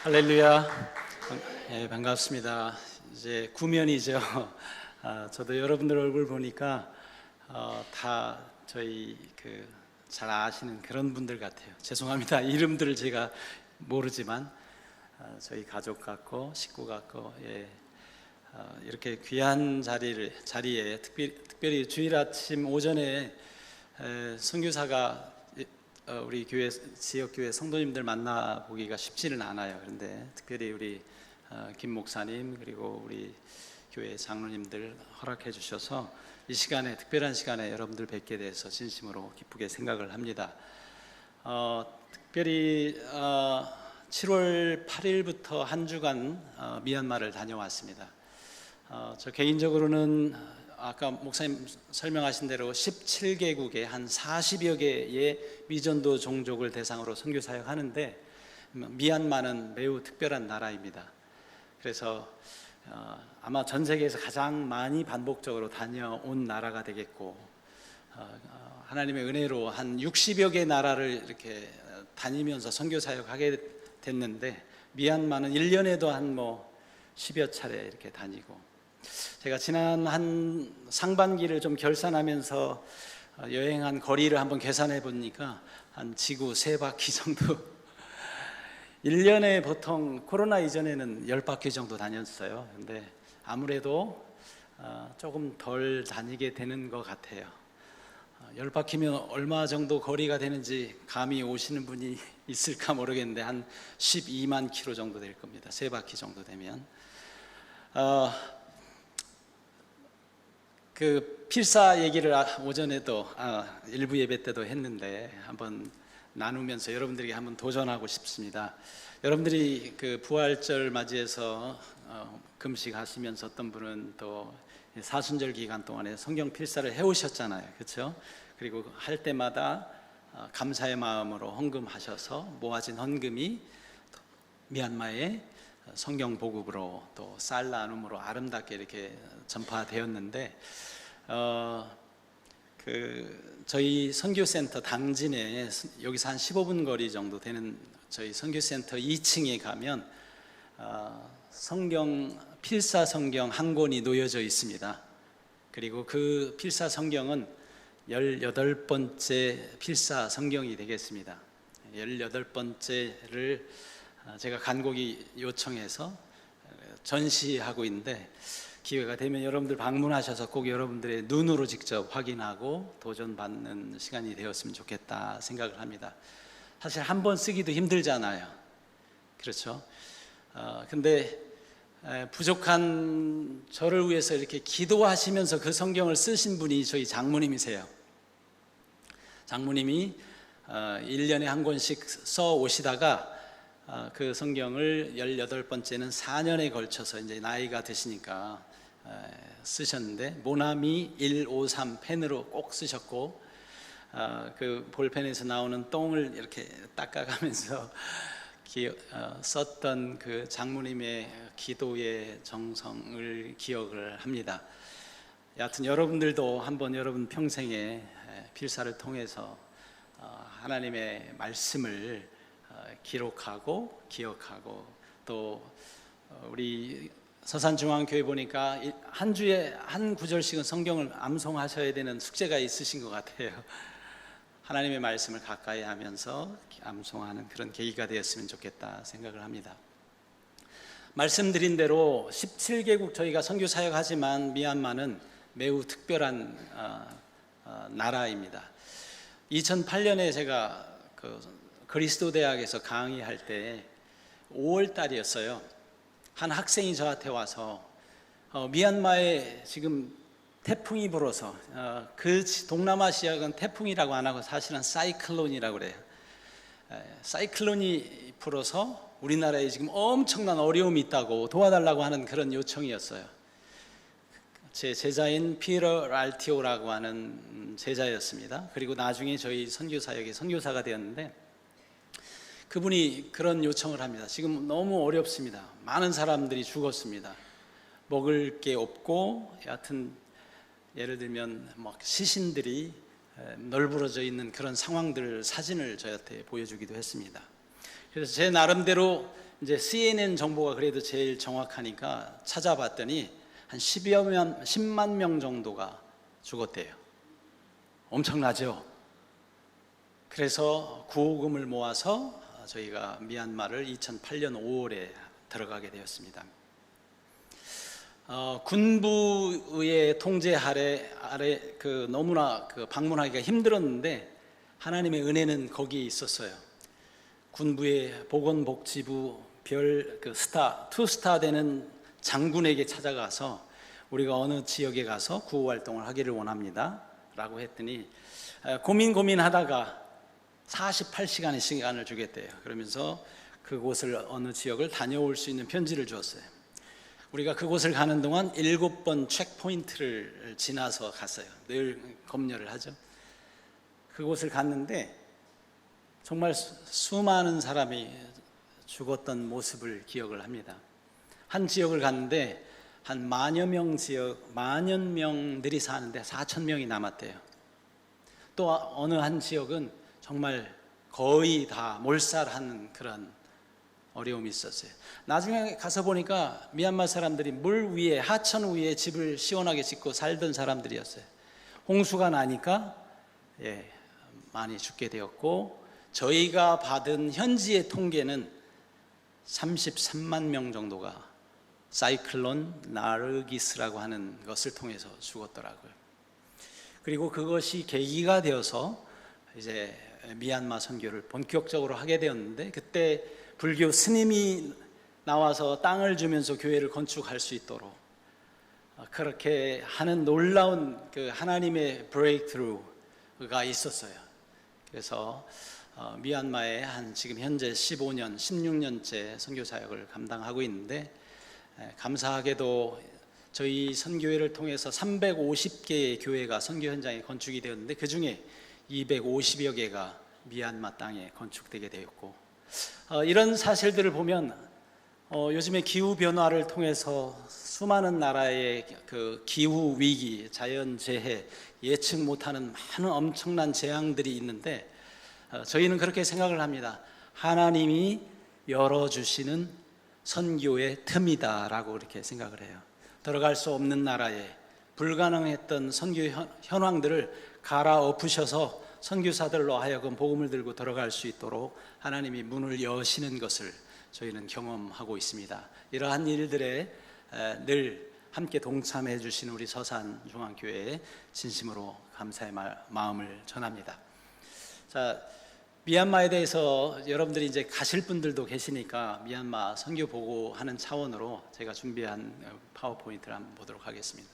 할렐루야. 반갑습니다. 이제 구면이죠. 저도 여러분들 얼굴 보니까 다 저희 잘 아시는 그런 분들 같아요. 죄송합니다. 이름들을 제가 모르지만 저희 가족 같고 식구 같고, 이렇게 귀한 자리에 특별히 주일 아침 오전에 선교사가 우리 교회 지역교회 성도님들 만나보기가 쉽지는 않아요. 그런데 특별히 우리 김 목사님 그리고 우리 교회 장로님들 허락해 주셔서 이 시간에, 특별한 시간에 여러분들 뵙게 돼서 진심으로 기쁘게 생각을 합니다. 특별히 7월 8일부터 한 주간 미얀마를 다녀왔습니다. 저 개인적으로는 아까 목사님 설명하신 대로 17개국의 한 40여 개의 미전도 종족을 대상으로 선교 사역하는데, 미얀마는 매우 특별한 나라입니다. 그래서 아마 전 세계에서 가장 많이 반복적으로 다녀온 나라가 되겠고, 하나님의 은혜로 한 60여 개 나라를 이렇게 다니면서 선교 사역하게 됐는데, 미얀마는 1년에도 한 10여 차례 이렇게 다니고, 제가 지난 한 상반기를 좀 결산하면서 여행한 거리를 한번 계산해 보니까 한 지구 3바퀴 정도 1년에 보통 코로나 이전에는 10바퀴 정도 다녔어요. 근데 아무래도 조금 덜 다니게 되는 것 같아요. 10바퀴면 얼마 정도 거리가 되는지 감이 오시는 분이 있을까 모르겠는데 한 12만 킬로 정도 될 겁니다. 3바퀴 정도 되면. 필사 얘기를 오전에도 일부 예배 때도 했는데 한번 나누면서 여러분들에게 한번 도전하고 싶습니다. 여러분들이 부활절 맞이해서 금식하시면서 어떤 분은 또 사순절 기간 동안에 성경 필사를 해오셨잖아요, 그렇죠? 그리고 할 때마다 감사의 마음으로 헌금하셔서 모아진 헌금이 미얀마의 성경 보급으로 또 쌀 나눔으로 아름답게 이렇게 전파되었는데, 저희 선교센터 당진에 여기서 한 15분 거리 정도 되는 저희 선교센터 2층에 가면 필사 성경 한 권이 놓여져 있습니다. 그리고 그 필사 성경은 18번째 필사 성경이 되겠습니다. 18번째를 제가 간곡히 요청해서 전시하고 있는데, 기회가 되면 여러분들 방문하셔서 꼭 여러분들의 눈으로 직접 확인하고 도전받는 시간이 되었으면 좋겠다 생각을 합니다. 사실 한 번 쓰기도 힘들잖아요, 그렇죠? 근데 부족한 저를 위해서 이렇게 기도하시면서 그 성경을 쓰신 분이 저희 장모님이세요. 장모님이 1년에 한 권씩 써 오시다가 그 성경을 18번째는 4년에 걸쳐서 이제 나이가 드시니까 쓰셨는데, 모나미 153 펜으로 꼭 쓰셨고, 그 볼펜에서 나오는 똥을 이렇게 닦아가면서 썼던 그 장모님의 기도의 정성을 기억을 합니다. 여하튼 여러분들도 한번 여러분 평생에 필사를 통해서 하나님의 말씀을 기록하고 기억하고, 또 우리 서산중앙교회 보니까 한 주에 한 구절씩은 성경을 암송하셔야 되는 숙제가 있으신 것 같아요. 하나님의 말씀을 가까이 하면서 암송하는 그런 계기가 되었으면 좋겠다 생각을 합니다. 말씀드린 대로 17개국 저희가 선교 사역하지만 미얀마는 매우 특별한 나라입니다. 2008년에 제가 그리스도 대학에서 강의할 때 5월 달이었어요. 한 학생이 저한테 와서 미얀마에 지금 태풍이 불어서, 그 동남아시아는 태풍이라고 안 하고 사실은 사이클론이라고 그래요. 사이클론이 불어서 우리나라에 지금 엄청난 어려움이 있다고 도와달라고 하는 그런 요청이었어요. 제 제자인 피터 랄티오라고 하는 제자였습니다. 그리고 나중에 저희 선교사역의 선교사가 되었는데, 그분이 그런 요청을 합니다. 지금 너무 어렵습니다. 많은 사람들이 죽었습니다. 먹을 게 없고, 여하튼 예를 들면 시신들이 널브러져 있는 그런 상황들 사진을 저한테 보여주기도 했습니다. 그래서 제 나름대로 이제 CNN 정보가 그래도 제일 정확하니까 찾아봤더니 한 10만 명 정도가 죽었대요. 엄청나죠? 그래서 구호금을 모아서 저희가 미얀마를 2008년 5월에 들어가게 되었습니다. 군부의 통제 아래 너무나 방문하기가 힘들었는데 하나님의 은혜는 거기에 있었어요. 군부의 보건복지부 투스타 되는 장군에게 찾아가서 우리가 어느 지역에 가서 구호 활동을 하기를 원합니다 라고 했더니 고민하다가 48시간의 시간을 주겠대요. 그러면서 그곳을 어느 지역을 다녀올 수 있는 편지를 주었어요. 우리가 그곳을 가는 동안 7번 체크포인트를 지나서 갔어요. 늘 검열을 하죠. 그곳을 갔는데 정말 수많은 사람이 죽었던 모습을 기억을 합니다. 한 지역을 갔는데 한 만여 명들이 사는데 4천 명이 남았대요. 또 어느 한 지역은 정말 거의 다 몰살하는 그런 어려움이 있었어요. 나중에 가서 보니까 미얀마 사람들이 물 위에, 하천 위에 집을 시원하게 짓고 살던 사람들이었어요. 홍수가 나니까 많이 죽게 되었고, 저희가 받은 현지의 통계는 33만 명 정도가 사이클론 나르기스라고 하는 것을 통해서 죽었더라고요. 그리고 그것이 계기가 되어서 이제 미얀마 선교를 본격적으로 하게 되었는데, 그때 불교 스님이 나와서 땅을 주면서 교회를 건축할 수 있도록 그렇게 하는 놀라운 그 하나님의 브레이크트루가 있었어요. 그래서 미얀마에 한 지금 현재 15년, 16년째 선교 사역을 감당하고 있는데, 감사하게도 저희 선교회를 통해서 350개의 교회가 선교 현장에 건축이 되었는데, 그 중에 250여 개가 미얀마 땅에 건축되게 되었고, 이런 사실들을 보면 요즘에 기후 변화를 통해서 수많은 나라의 그 기후 위기, 자연 재해, 예측 못하는 많은 엄청난 재앙들이 있는데, 저희는 그렇게 생각을 합니다. 하나님이 열어주시는 선교의 틈이다라고 그렇게 생각을 해요. 들어갈 수 없는 나라에 불가능했던 선교 현황들을 갈아엎으셔서 선교사들로 하여금 복음을 들고 들어갈 수 있도록 하나님이 문을 여시는 것을 저희는 경험하고 있습니다. 이러한 일들에 늘 함께 동참해 주시는 우리 서산중앙교회에 진심으로 감사의 마음을 전합니다. 자, 미얀마에 대해서 여러분들이 이제 가실 분들도 계시니까 미얀마 선교 보고하는 차원으로 제가 준비한 파워포인트를 한번 보도록 하겠습니다.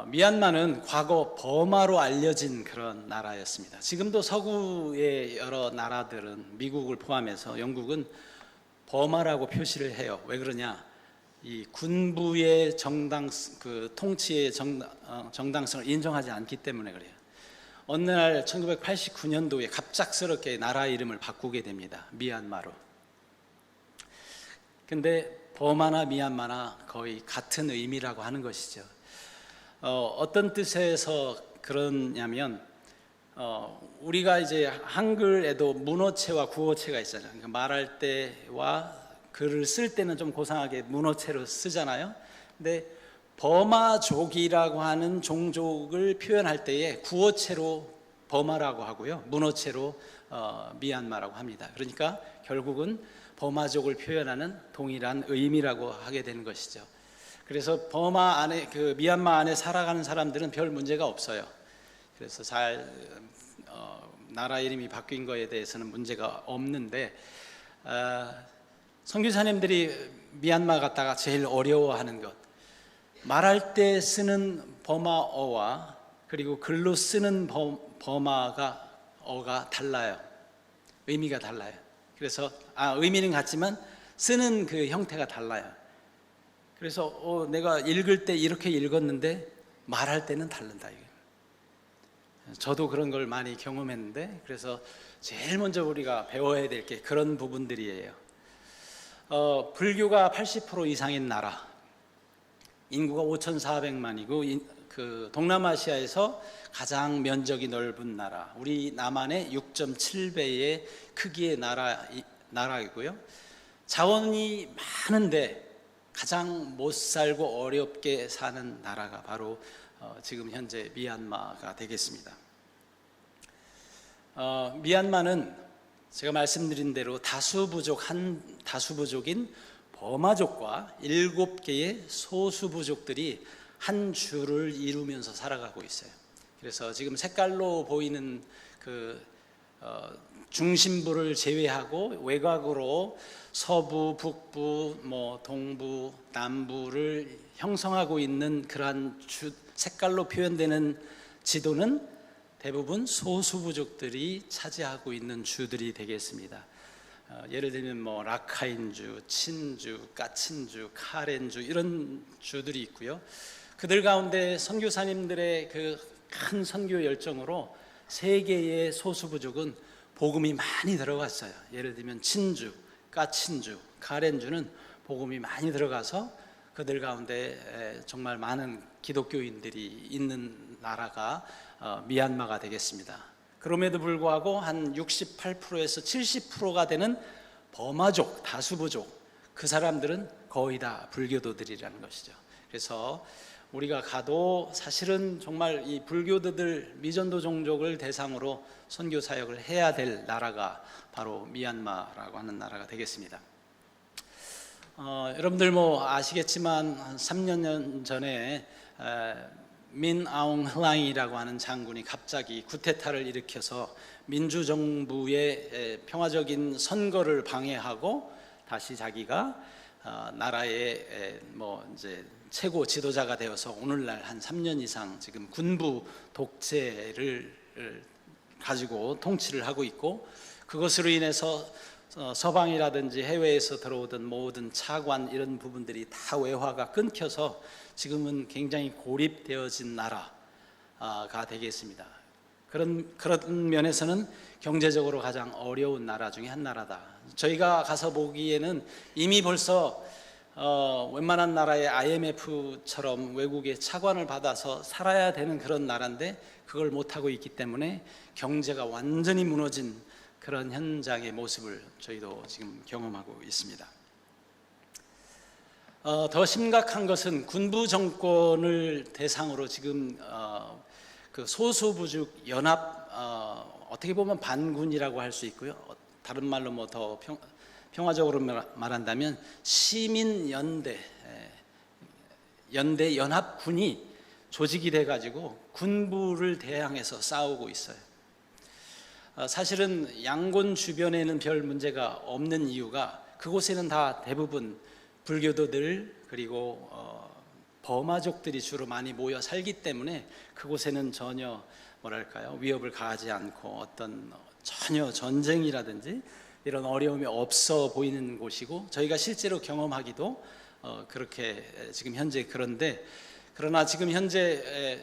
미얀마는 과거 버마로 알려진 그런 나라였습니다. 지금도 서구의 여러 나라들은, 미국을 포함해서 영국은 버마라고 표시를 해요. 왜 그러냐? 이 군부의 통치의 정당성을 인정하지 않기 때문에 그래요. 어느 날 1989년도에 갑작스럽게 나라 이름을 바꾸게 됩니다. 미얀마로. 근데 버마나 미얀마나 거의 같은 의미라고 하는 것이죠. 어떤 뜻에서 그러냐면, 우리가 이제 한글에도 문어체와 구어체가 있잖아요. 그러니까 말할 때와 글을 쓸 때는 좀 고상하게 문어체로 쓰잖아요. 근데 버마족이라고 하는 종족을 표현할 때에 구어체로 버마라고 하고요, 문어체로 미얀마라고 합니다. 그러니까 결국은 버마족을 표현하는 동일한 의미라고 하게 되는 것이죠. 그래서 버마 안에, 미얀마 안에 살아가는 사람들은 별 문제가 없어요. 그래서 나라 이름이 바뀐 거에 대해서는 문제가 없는데, 선교사님들이 미얀마 갔다가 제일 어려워하는 것, 말할 때 쓰는 버마어와 그리고 글로 쓰는 어가 달라요. 의미가 달라요. 그래서 의미는 같지만 쓰는 그 형태가 달라요. 그래서 내가 읽을 때 이렇게 읽었는데 말할 때는 다른다. 저도 그런 걸 많이 경험했는데, 그래서 제일 먼저 우리가 배워야 될 게 그런 부분들이에요. 불교가 80% 이상인 나라, 인구가 5,400만이고 그 동남아시아에서 가장 면적이 넓은 나라, 우리 남한의 6.7배의 크기의 나라이고요. 자원이 많은데 가장 못 살고 어렵게 사는 나라가 바로 지금 현재 미얀마가 되겠습니다. 미얀마는 제가 말씀드린 대로 다수부족인 버마족과 7개의 소수부족들이 한 줄을 이루면서 살아가고 있어요. 그래서 지금 색깔로 보이는 그 중심부를 제외하고 외곽으로 서부, 북부, 동부, 남부를 형성하고 있는 그러한 색깔로 표현되는 지도는 대부분 소수부족들이 차지하고 있는 주들이 되겠습니다. 예를 들면 라카인주, 친주, 까친주, 카렌주 이런 주들이 있고요. 그들 가운데 선교사님들의 그 큰 선교 열정으로 3개의 소수부족은 복음이 많이 들어갔어요. 예를 들면 친주, 까친주, 카렌주는 복음이 많이 들어가서 그들 가운데 정말 많은 기독교인들이 있는 나라가 미얀마가 되겠습니다. 그럼에도 불구하고 한 68%에서 70%가 되는 버마족, 다수부족, 그 사람들은 거의 다 불교도들이라는 것이죠. 그래서 우리가 가도 사실은 정말 이 불교도들, 미전도 종족을 대상으로 선교 사역을 해야 될 나라가 바로 미얀마라고 하는 나라가 되겠습니다. 여러분들 아시겠지만 한 3년 전에 민 아웅 hlaing이라고 하는 장군이 갑자기 쿠데타를 일으켜서 민주정부의 평화적인 선거를 방해하고 다시 자기가 나라의 이제 최고 지도자가 되어서 오늘날 한 3년 이상 지금 군부 독재를 가지고 통치를 하고 있고, 그것으로 인해서 서방이라든지 해외에서 들어오던 모든 차관 이런 부분들이 다 외화가 끊겨서 지금은 굉장히 고립되어진 나라가 되겠습니다. 그런 면에서는 경제적으로 가장 어려운 나라 중에 한 나라다. 저희가 가서 보기에는 이미 벌써 웬만한 나라의 IMF처럼 외국의 차관을 받아서 살아야 되는 그런 나라인데 그걸 못하고 있기 때문에 경제가 완전히 무너진 그런 현장의 모습을 저희도 지금 경험하고 있습니다. 더 심각한 것은 군부 정권을 대상으로 지금 그 소수부족 연합, 어떻게 보면 반군이라고 할 수 있고요. 다른 말로 더 평화적으로 말한다면 시민연대, 연합군이 조직이 돼가지고 군부를 대항해서 싸우고 있어요. 사실은 양곤 주변에는 별 문제가 없는 이유가 그곳에는 다 대부분 불교도들 그리고 버마족들이 주로 많이 모여 살기 때문에 그곳에는 전혀 위협을 가하지 않고 어떤 전혀 전쟁이라든지 이런 어려움이 없어 보이는 곳이고, 저희가 실제로 경험하기도 그렇게 지금 현재 그러나 지금 현재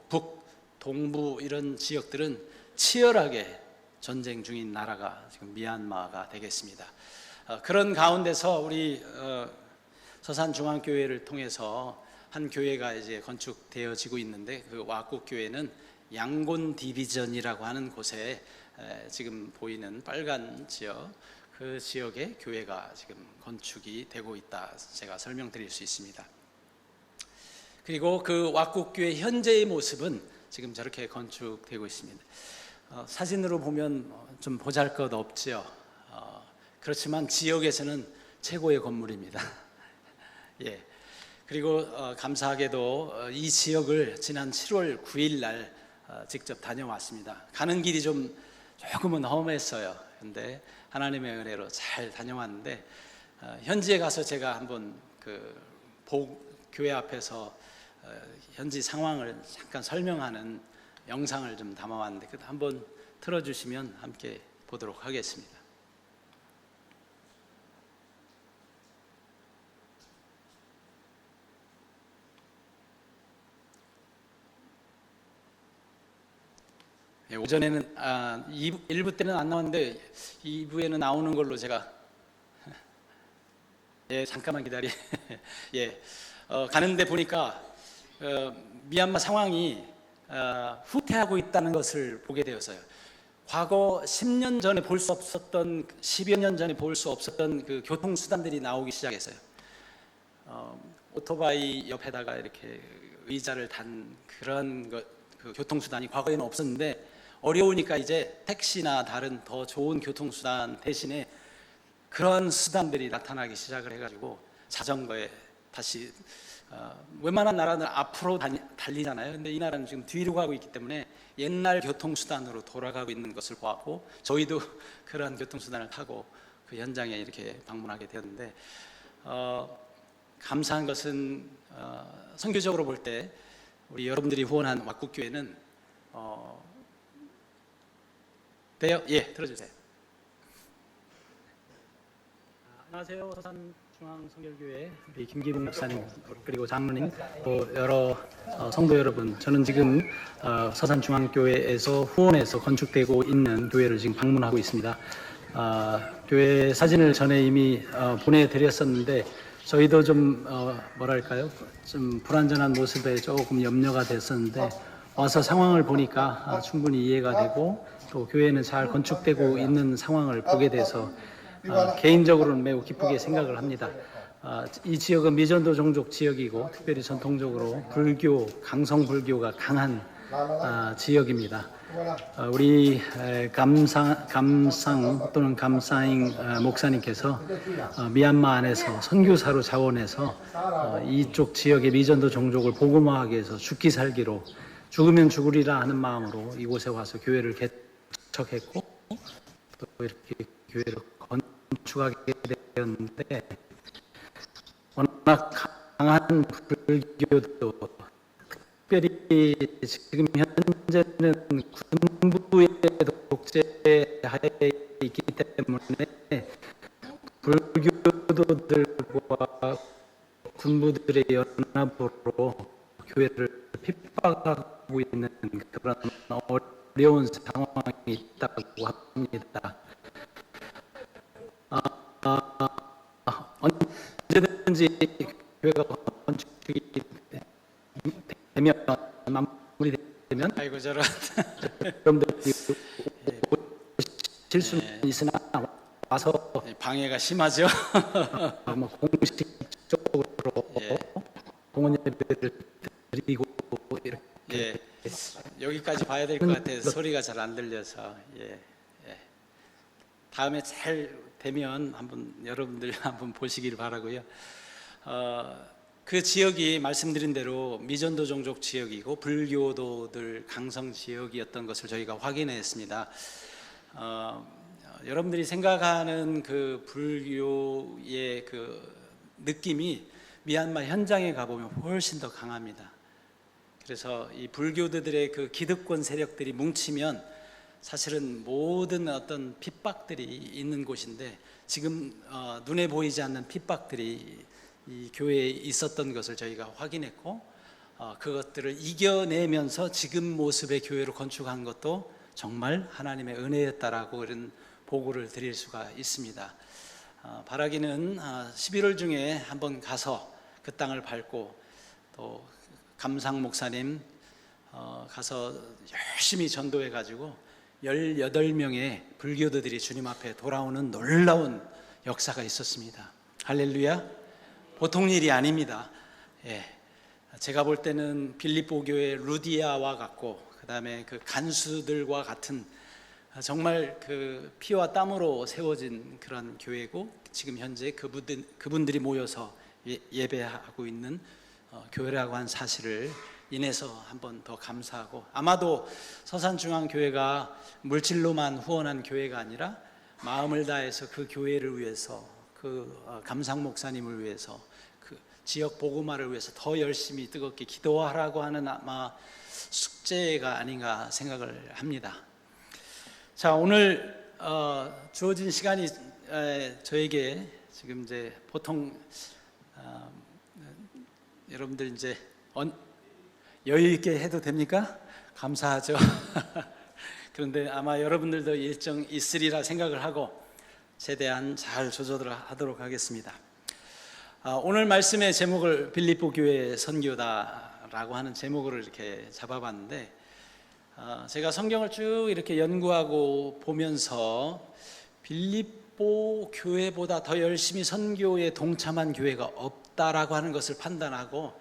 북, 동부 이런 지역들은 치열하게 전쟁 중인 나라가 지금 미얀마가 되겠습니다. 그런 가운데서 우리 서산중앙교회를 통해서 한 교회가 이제 건축되어지고 있는데, 그 와꾸교회는 양곤 디비전이라고 하는 곳에 지금 보이는 빨간 지역, 그 지역에 교회가 지금 건축이 되고 있다, 제가 설명드릴 수 있습니다. 그리고 그 와꾸교회 현재의 모습은 지금 저렇게 건축되고 있습니다. 사진으로 보면 좀 보잘것없죠. 그렇지만 지역에서는 최고의 건물입니다. 예. 그리고 감사하게도 이 지역을 지난 7월 9일 날 직접 다녀왔습니다. 가는 길이 조금은 험했어요. 근데 하나님의 은혜로 잘 다녀왔는데, 현지에 가서 제가 한번 교회 앞에서 현지 상황을 잠깐 설명하는 영상을 좀 담아왔는데, 한번 틀어주시면 함께 보도록 하겠습니다. 오전에는 1부 때는 안 나왔는데 2부에는 나오는 걸로 제가 잠깐만 기다리. 가는데 보니까 미얀마 상황이 후퇴하고 있다는 것을 보게 되었어요. 과거 10년 전에 볼 수 없었던, 10여 년 전에 볼 수 없었던 그 교통수단들이 나오기 시작했어요. 오토바이 옆에다가 이렇게 의자를 단 그런 그 교통수단이 과거에는 없었는데, 어려우니까 이제 택시나 다른 더 좋은 교통수단 대신에 그런 수단들이 나타나기 시작을 해가지고 자전거에 다시 웬만한 나라는 앞으로 달리잖아요. 근데 이 나라는 지금 뒤로 가고 있기 때문에 옛날 교통수단으로 돌아가고 있는 것을 보았고, 저희도 그런 교통수단을 타고 그 현장에 이렇게 방문하게 되었는데, 감사한 것은 선교적으로 볼 때 우리 여러분들이 후원한 왁국교회는 돼요? 예, 들어주세요. 안녕하세요. 서산중앙성결교회 우리 김기동 목사님, 그리고 장로님, 또 여러 성도 여러분, 저는 지금 서산중앙교회에서 후원해서 건축되고 있는 교회를 지금 방문하고 있습니다. 교회 사진을 전에 이미 보내드렸었는데, 저희도 좀 뭐랄까요, 좀 불완전한 모습에 조금 염려가 됐었는데, 와서 상황을 보니까 충분히 이해가 되고, 또 교회는 잘 건축되고 있는 상황을 보게 돼서 개인적으로는 매우 기쁘게 생각을 합니다. 이 지역은 미전도 종족 지역이고, 특별히 전통적으로 불교, 강성 불교가 강한 지역입니다. 우리 감상 또는 감사잉 목사님께서 미얀마 안에서 선교사로 자원해서 이쪽 지역의 미전도 종족을 복음화하기 위해서 죽기 살기로, 죽으면 죽으리라 하는 마음으로 이곳에 와서 교회를 개척했고, 또 이렇게 교회를 건축하게 되었는데, 워낙 강한 불교도, 특별히 지금 현재는 군부의 독재하에 있기 때문에 불교도들과 군부들의 연합으로 교회를 핍박하고 있는 그런 어려운 상황이 있다고 합니다. 언제든지 교회가 건축이 되면, 마무리되면, 아이고 저런. 여러분들이 오실 수는 있으나 와서 방해가 심하죠. 공식적으로 공헌 예배를 드리고 이렇게. 예, 여기까지 봐야 될 것 같아요. 소리가 잘 안 들려서. 예. 다음에 잘 되면 한번 여러분들 한번 보시길 바라고요. 그 지역이 말씀드린 대로 미전도 종족 지역이고 불교도들 강성 지역이었던 것을 저희가 확인했습니다. 여러분들이 생각하는 그 불교의 그 느낌이 미얀마 현장에 가보면 훨씬 더 강합니다. 그래서 이 불교도들의 그 기득권 세력들이 뭉치면 사실은 모든 어떤 핍박들이 있는 곳인데, 지금 눈에 보이지 않는 핍박들이 이 교회에 있었던 것을 저희가 확인했고, 그것들을 이겨내면서 지금 모습의 교회로 건축한 것도 정말 하나님의 은혜였다라고 이런 보고를 드릴 수가 있습니다. 바라기는 11월 중에 한번 가서 그 땅을 밟고, 또 감상 목사님 가서 열심히 전도해 가지고 18명의 불교도들이 주님 앞에 돌아오는 놀라운 역사가 있었습니다. 할렐루야. 보통 일이 아닙니다. 예. 제가 볼 때는 빌립보 교회 루디아와 같고, 그 다음에 그 간수들과 같은 정말 그 피와 땀으로 세워진 그런 교회고, 지금 현재 그분들이 모여서 예배하고 있는 교회라고 한 사실을 인해서 한 번 더 감사하고, 아마도 서산중앙교회가 물질로만 후원한 교회가 아니라 마음을 다해서 그 교회를 위해서, 그 감상 목사님을 위해서, 그 지역 복음화를 위해서 더 열심히 뜨겁게 기도하라고 하는 아마 숙제가 아닌가 생각을 합니다. 자, 오늘 주어진 시간이 저에게 지금 이제 보통 여러분들 이제 여유 있게 해도 됩니까? 감사하죠. 그런데 아마 여러분들도 일정 있으리라 생각을 하고 최대한 잘 조절하도록 하겠습니다. 오늘 말씀의 제목을 빌립보 교회 선교다 라고 하는 제목으로 이렇게 잡아봤는데, 제가 성경을 쭉 이렇게 연구하고 보면서 빌립보 교회보다 더 열심히 선교에 동참한 교회가 없다라고 하는 것을 판단하고,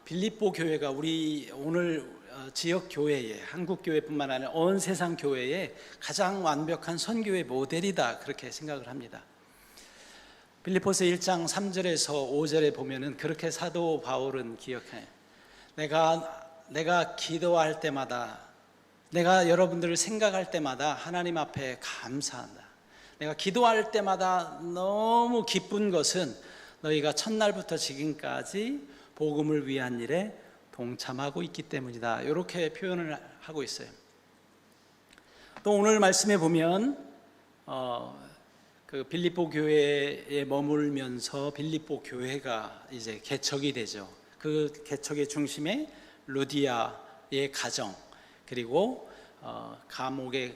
빌립보 교회가 우리 오늘 지역 교회에, 한국 교회뿐만 아니라 온 세상 교회에 가장 완벽한 선교의 모델이다, 그렇게 생각을 합니다. 빌립보서 1장 3절에서 5절에 보면은 그렇게 사도 바울은 기억해. 내가 기도할 때마다, 내가 여러분들을 생각할 때마다 하나님 앞에 감사한다. 내가 기도할 때마다 너무 기쁜 것은 너희가 첫날부터 지금까지 복음을 위한 일에 동참하고 있기 때문이다. 이렇게 표현을 하고 있어요. 또 오늘 말씀에 보면 그 빌립보 교회에 머물면서 빌립보 교회가 이제 개척이 되죠. 그 개척의 중심에 루디아의 가정, 그리고 감옥에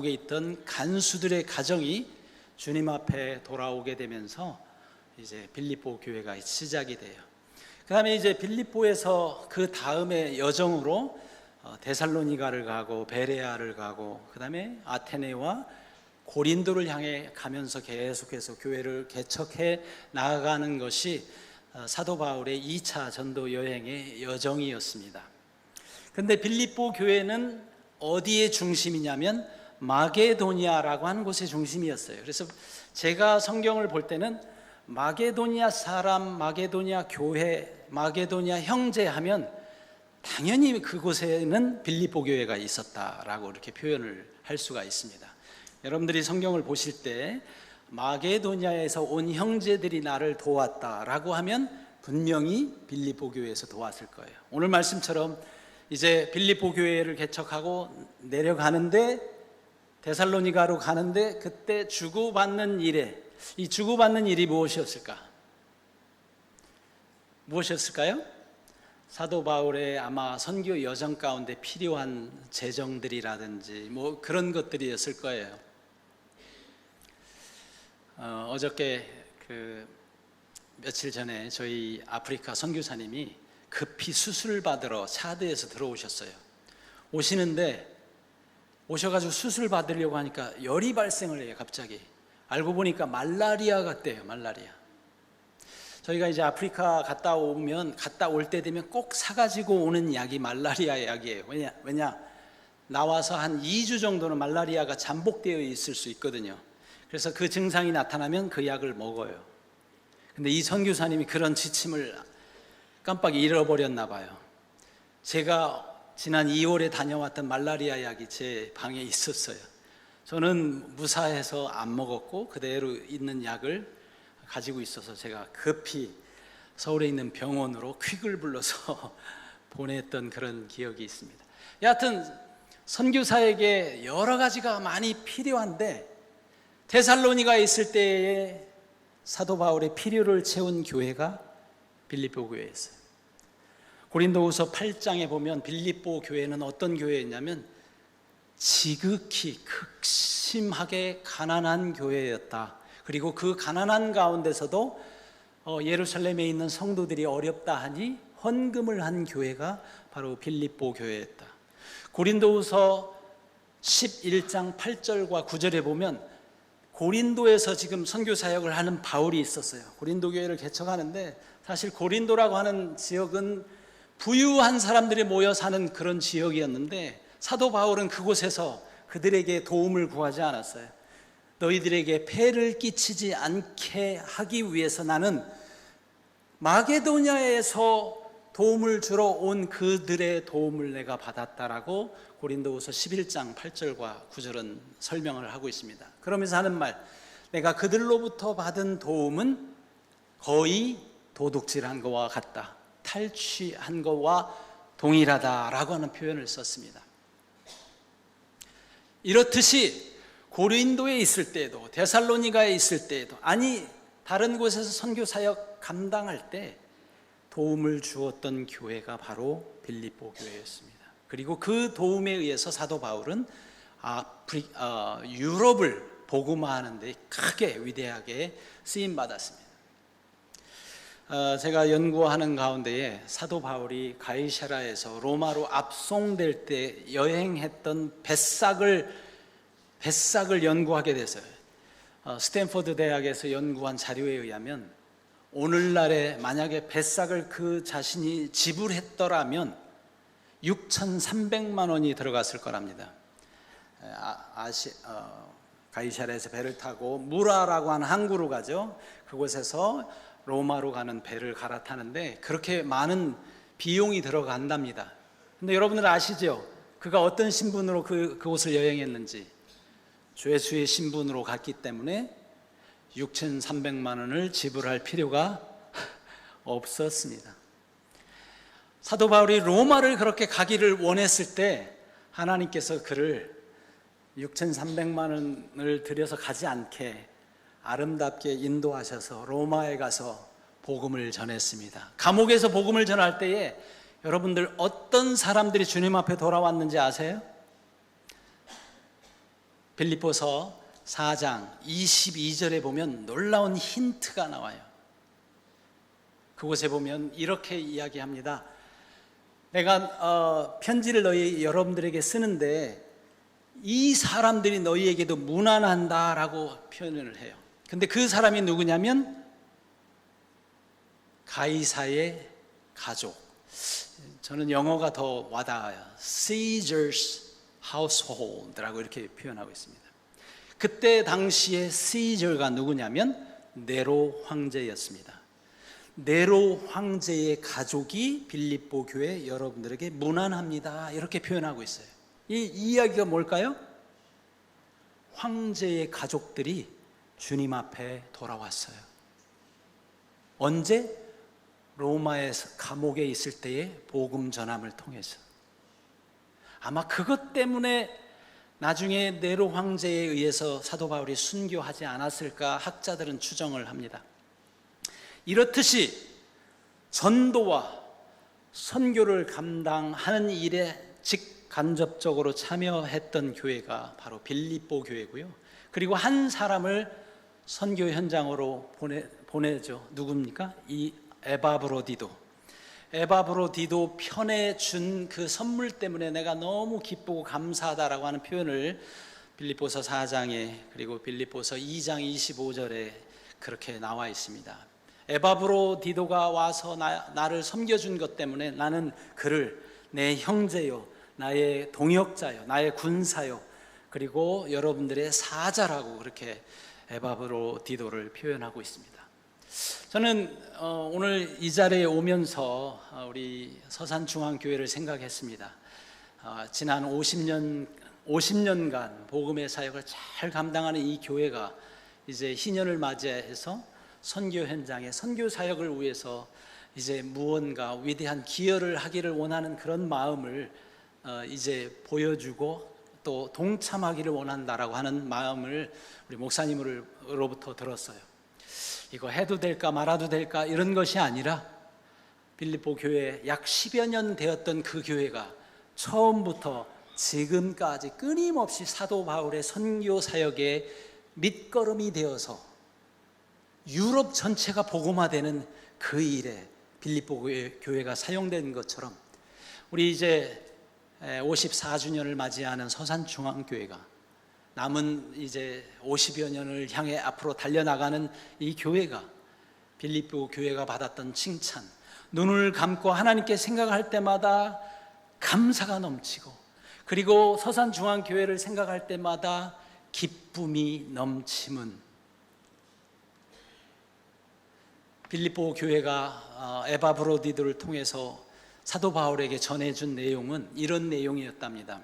있던 간수들의 가정이 주님 앞에 돌아오게 되면서 이제 빌립보 교회가 시작이 돼요. 그 다음에 이제 빌립보에서 그 다음에 여정으로 데살로니가를 가고 베레아를 가고, 그 다음에 아테네와 고린도를 향해 가면서 계속해서 교회를 개척해 나아가는 것이 사도 바울의 2차 전도 여행의 여정이었습니다. 그런데 빌립보 교회는 어디의 중심이냐면 마게도니아라고 하는 곳의 중심이었어요. 그래서 제가 성경을 볼 때는 마게도니아 사람, 마게도니아 교회, 마게도니아 형제 하면 당연히 그곳에는 빌립보 교회가 있었다라고 이렇게 표현을 할 수가 있습니다. 여러분들이 성경을 보실 때 마게도니아에서 온 형제들이 나를 도왔다라고 하면 분명히 빌립보 교회에서 도왔을 거예요. 오늘 말씀처럼 이제 빌립보 교회를 개척하고 내려가는데, 데살로니가로 가는데, 그때 주고받는 일에, 이 주고받는 일이 무엇이었을까? 무엇이었을까요? 사도 바울의 아마 선교 여정 가운데 필요한 재정들이라든지 뭐 그런 것들이었을 거예요. 어저께 며칠 전에 저희 아프리카 선교사님이 급히 수술 받으러 차드에서 들어오셨어요. 오셔가지고 수술 받으려고 하니까 열이 발생을 해요. 갑자기 알고 보니까 말라리아 같대요. 말라리아. 저희가 이제 아프리카 갔다 올 때 되면 꼭 사가지고 오는 약이 말라리아 약이에요. 왜냐 나와서 한 2주 정도는 말라리아가 잠복되어 있을 수 있거든요. 그래서 그 증상이 나타나면 그 약을 먹어요. 근데 이 선교사님이 그런 지침을 깜빡 잃어버렸나 봐요. 제가 지난 2월에 다녀왔던 말라리아 약이 제 방에 있었어요. 저는 무사해서 안 먹었고 그대로 있는 약을 가지고 있어서 제가 급히 서울에 있는 병원으로 퀵을 불러서 보냈던 그런 기억이 있습니다. 여하튼 선교사에게 여러 가지가 많이 필요한데, 데살로니가에 있을 때에 사도 바울의 필요를 채운 교회가 빌립보 교회였어요. 고린도후서 8장에 보면 빌립보 교회는 어떤 교회였냐면 지극히 극심하게 가난한 교회였다. 그리고 그 가난한 가운데서도 예루살렘에 있는 성도들이 어렵다 하니 헌금을 한 교회가 바로 빌립보 교회였다. 고린도후서 11장 8절과 9절에 보면 고린도에서 지금 선교 사역을 하는 바울이 있었어요. 고린도 교회를 개척하는데, 사실 고린도라고 하는 지역은 부유한 사람들이 모여 사는 그런 지역이었는데, 사도 바울은 그곳에서 그들에게 도움을 구하지 않았어요. 너희들에게 폐를 끼치지 않게 하기 위해서 나는 마게도냐에서 도움을 주러 온 그들의 도움을 내가 받았다라고 고린도후서 11장 8절과 9절은 설명을 하고 있습니다. 그러면서 하는 말, 내가 그들로부터 받은 도움은 거의 도둑질한 것과 같다, 탈취한 것과 동일하다라고 하는 표현을 썼습니다. 이렇듯이 고린도에 있을 때에도, 데살로니가에 있을 때에도, 아니 다른 곳에서 선교 사역 감당할 때 도움을 주었던 교회가 바로 빌립보 교회였습니다. 그리고 그 도움에 의해서 사도 바울은 유럽을 복음화하는 데 크게 위대하게 쓰임 받았습니다. 제가 연구하는 가운데에 사도 바울이 가이사라에서 로마로 압송될 때 여행했던 뱃삭을 연구하게 됐어요. 스탠퍼드 대학에서 연구한 자료에 의하면 오늘날에 만약에 뱃삭을 그 자신이 지불했더라면 6,300만 원이 들어갔을 거랍니다. 가이사라에서 배를 타고 무라라고 하는 항구로 가죠. 그곳에서 로마로 가는 배를 갈아타는데 그렇게 많은 비용이 들어간답니다. 근데 여러분들 아시죠? 그가 어떤 신분으로 그곳을 여행했는지. 죄수의 신분으로 갔기 때문에 6,300만 원을 지불할 필요가 없었습니다. 사도 바울이 로마를 그렇게 가기를 원했을 때 하나님께서 그를 6,300만 원을 들여서 가지 않게 아름답게 인도하셔서 로마에 가서 복음을 전했습니다. 감옥에서 복음을 전할 때에 여러분들 어떤 사람들이 주님 앞에 돌아왔는지 아세요? 빌립보서 4장 22절에 보면 놀라운 힌트가 나와요. 그곳에 보면 이렇게 이야기합니다. 내가 편지를 여러분들에게 쓰는데 이 사람들이 너희에게도 무난한다라고 표현을 해요. 근데 그 사람이 누구냐면 가이사의 가족. 저는 영어가 더 와닿아요. Caesar's household라고 이렇게 표현하고 있습니다. 그때 당시에 Caesar가 누구냐면 네로 황제였습니다. 네로 황제의 가족이 빌립보 교회 여러분들에게 무난합니다. 이렇게 표현하고 있어요. 이 이야기가 뭘까요? 황제의 가족들이 주님 앞에 돌아왔어요. 언제? 로마에서 감옥에 있을 때의 복음 전함을 통해서. 아마 그것 때문에 나중에 네로 황제에 의해서 사도 바울이 순교하지 않았을까 학자들은 추정을 합니다. 이렇듯이 전도와 선교를 감당하는 일에 직간접적으로 참여했던 교회가 바로 빌립보 교회고요. 그리고 한 사람을 선교 현장으로 보내죠. 누굽니까? 이 에바브로디도 편에 준 그 선물 때문에 내가 너무 기쁘고 감사하다라고 하는 표현을 빌립보서 4장에 그리고 빌립보서 2장 25절에 그렇게 나와 있습니다. 에바브로디도가 와서 나를 섬겨준 것 때문에 나는 그를 내 형제요, 나의 동역자요, 나의 군사요, 그리고 여러분들의 사자라고 그렇게 에바브로디도를 표현하고 있습니다. 저는 오늘 이 자리에 오면서 우리 서산중앙교회를 생각했습니다. 지난 50년간 복음의 사역을 잘 감당하는 이 교회가 이제 희년을 맞이해서 선교 현장에 선교 사역을 위해서 이제 무언가 위대한 기여를 하기를 원하는 그런 마음을 이제 보여주고 또 동참하기를 원한다라고 하는 마음을 우리 목사님으로부터 들었어요. 이거 해도 될까 말아도 될까 이런 것이 아니라 빌립보 교회 약 10여 년 되었던 그 교회가 처음부터 지금까지 끊임없이 사도 바울의 선교 사역의 밑거름이 되어서 유럽 전체가 복음화되는 그 일에 빌립보 교회가 사용된 것처럼 우리 이제 54주년을 맞이하는 서산중앙교회가 남은 이제 50여 년을 향해 앞으로 달려나가는 이 교회가 빌립보 교회가 받았던 칭찬, 눈을 감고 하나님께 생각할 때마다 감사가 넘치고 그리고 서산중앙교회를 생각할 때마다 기쁨이 넘치는 빌립보 교회가 에바브로디도를 통해서 사도 바울에게 전해준 내용은 이런 내용이었답니다.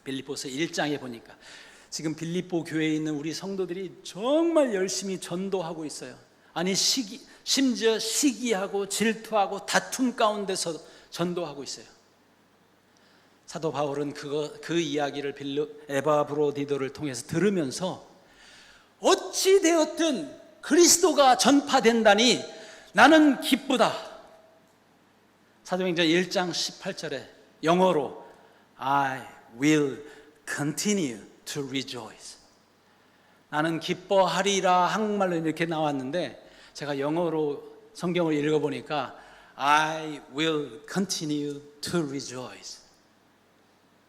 빌립보서 1장에 보니까 지금 빌립보 교회에 있는 우리 성도들이 정말 열심히 전도하고 있어요. 아니 심지어 시기하고 질투하고 다툼 가운데서 전도하고 있어요. 사도 바울은 그 이야기를 에바브로디도를 통해서 들으면서 어찌 되었든 그리스도가 전파된다니 나는 기쁘다. 사도행전 1장 18절에 영어로 I will continue to rejoice. 나는 기뻐하리라 한국말로 이렇게 나왔는데 제가 영어로 성경을 읽어보니까 I will continue to rejoice.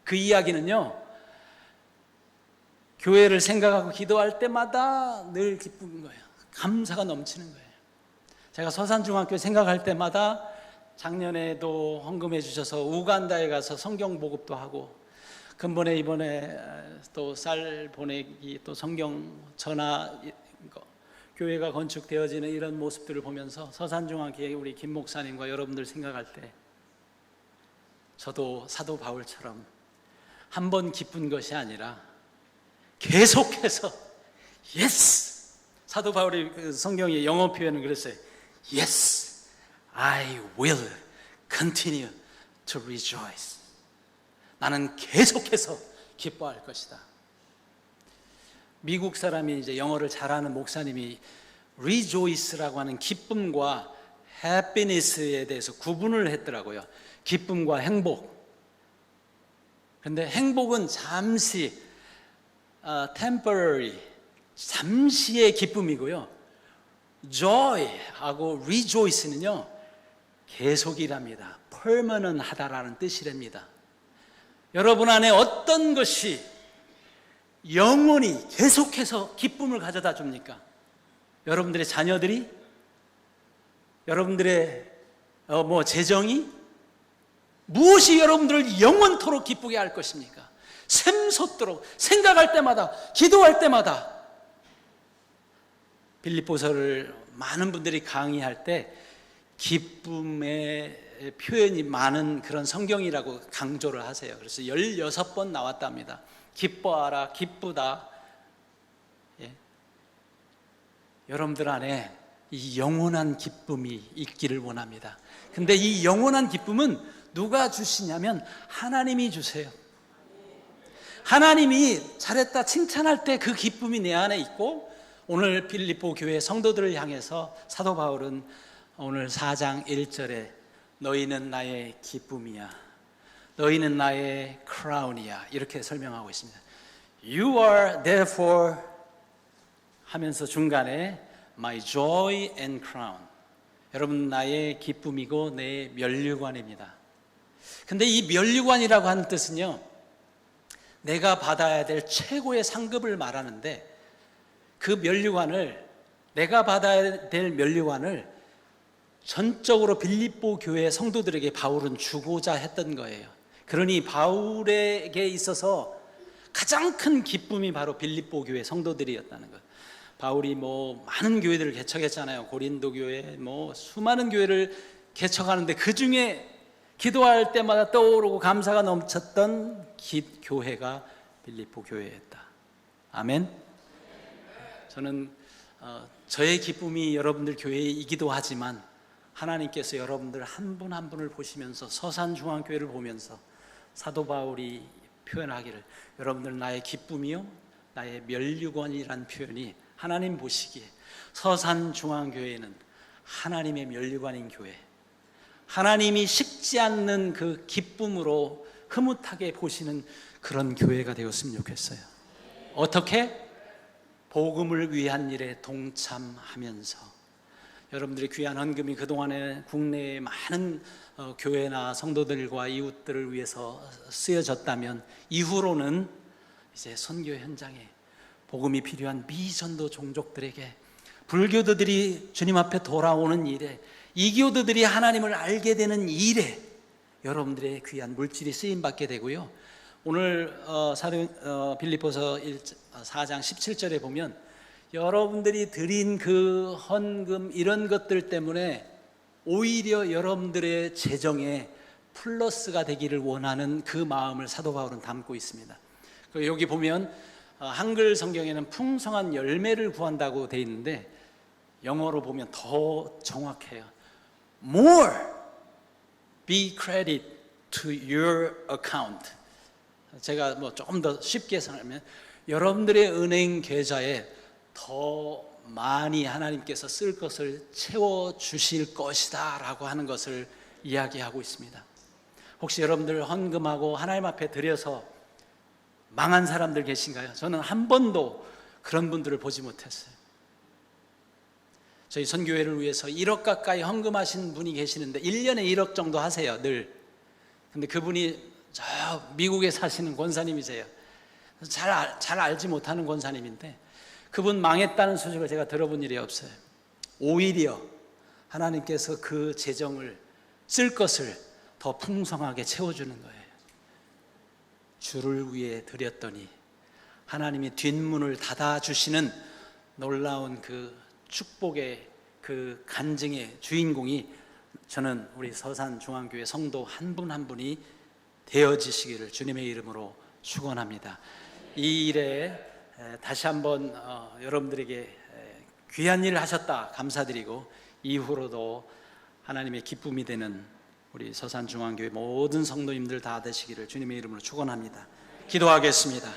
그 이야기는요, 교회를 생각하고 기도할 때마다 늘 기쁜 거예요. 감사가 넘치는 거예요. 제가 서산중학교 생각할 때마다 작년에도 헌금해 주셔서 우간다에 가서 성경 보급도 하고, 근본에 이번에 또 쌀 보내기, 또 성경 전화, 교회가 건축되어지는 이런 모습들을 보면서 서산중학교의 우리 김 목사님과 여러분들 생각할 때 저도 사도 바울처럼 한 번 기쁜 것이 아니라 계속해서 Yes! 사도 바울이 그 성경의 영어 표현은 그랬어요. Yes, I will continue to rejoice. 나는 계속해서 기뻐할 것이다. 미국 사람이 이제 영어를 잘하는 목사님이 rejoice라고 하는 기쁨과 happiness에 대해서 구분을 했더라고요. 기쁨과 행복. 그런데 행복은 잠시 temporary, 잠시의 기쁨이고요. joy하고 rejoice는요, 계속이랍니다. permanent하다라는 뜻이랍니다. 여러분 안에 어떤 것이 영원히 계속해서 기쁨을 가져다 줍니까? 여러분들의 자녀들이? 여러분들의 재정이? 무엇이 여러분들을 영원토록 기쁘게 할 것입니까? 샘솟도록 생각할 때마다, 기도할 때마다. 빌립보서를 많은 분들이 강의할 때 기쁨의 표현이 많은 그런 성경이라고 강조를 하세요. 그래서 16번 나왔답니다. 기뻐하라, 기쁘다. 예. 여러분들 안에 이 영원한 기쁨이 있기를 원합니다. 근데 이 영원한 기쁨은 누가 주시냐면 하나님이 주세요. 하나님이 잘했다 칭찬할 때 그 기쁨이 내 안에 있고, 오늘 빌립보 교회 성도들을 향해서 사도 바울은 오늘 4장 1절에 너희는 나의 기쁨이야, 너희는 나의 크라운이야, 이렇게 설명하고 있습니다. You are therefore 하면서 중간에 my joy and crown. 여러분, 나의 기쁨이고 내 면류관입니다. 근데 이 면류관이라고 하는 뜻은요, 내가 받아야 될 최고의 상급을 말하는데, 그 면류관을, 내가 받아야 될 면류관을 전적으로 빌립보 교회 성도들에게 바울은 주고자 했던 거예요. 그러니 바울에게 있어서 가장 큰 기쁨이 바로 빌립보 교회 성도들이었다는 거예요. 바울이 많은 교회들을 개척했잖아요. 고린도 교회, 수많은 교회를 개척하는데 그 중에 기도할 때마다 떠오르고 감사가 넘쳤던 교회가 빌립보 교회였다. 아멘. 저는 저의 기쁨이 여러분들 교회이기도 하지만 하나님께서 여러분들 한 분 한 분을 보시면서 서산중앙교회를 보면서 사도 바울이 표현하기를 여러분들 나의 기쁨이요 나의 면류관이라는 표현이 하나님 보시기에 서산중앙교회는 하나님의 면류관인 교회, 하나님이 식지 않는 그 기쁨으로 흐뭇하게 보시는 그런 교회가 되었으면 좋겠어요. 어떻게? 복음을 위한 일에 동참하면서. 여러분들의 귀한 헌금이 그동안에 국내의 많은 교회나 성도들과 이웃들을 위해서 쓰여졌다면, 이후로는 이제 선교 현장에 복음이 필요한 미전도 종족들에게, 불교도들이 주님 앞에 돌아오는 일에, 이교도들이 하나님을 알게 되는 일에 여러분들의 귀한 물질이 쓰임받게 되고요. 오늘 빌립보서 4장 17절에 보면 여러분들이 드린 그 헌금 이런 것들 때문에 오히려 여러분들의 재정에 플러스가 되기를 원하는 그 마음을 사도 바울은 담고 있습니다. 여기 보면 한글 성경에는 풍성한 열매를 구한다고 돼 있는데 영어로 보면 더 정확해요. More be credit to your account. 제가 조금 더 쉽게 설명하면 여러분들의 은행 계좌에 더 많이 하나님께서 쓸 것을 채워주실 것이다 라고 하는 것을 이야기하고 있습니다. 혹시 여러분들 헌금하고 하나님 앞에 드려서 망한 사람들 계신가요? 저는 한 번도 그런 분들을 보지 못했어요. 저희 선교회를 위해서 1억 가까이 헌금하신 분이 계시는데 1년에 1억 정도 하세요, 늘. 근데 그분이 저 미국에 사시는 권사님이세요. 잘 알지 못하는 권사님인데 그분 망했다는 소식을 제가 들어본 일이 없어요. 오히려 하나님께서 그 재정을 쓸 것을 더 풍성하게 채워주는 거예요. 주를 위해 드렸더니 하나님이 뒷문을 닫아주시는 놀라운 그 축복의 그 간증의 주인공이 저는 우리 서산중앙교회 성도 한 분 한 분이 되어지시기를 주님의 이름으로 축원합니다. 이 일에 다시 한번 여러분들에게 귀한 일을 하셨다 감사드리고, 이후로도 하나님의 기쁨이 되는 우리 서산중앙교회 모든 성도님들 다 되시기를 주님의 이름으로 축원합니다. 기도하겠습니다.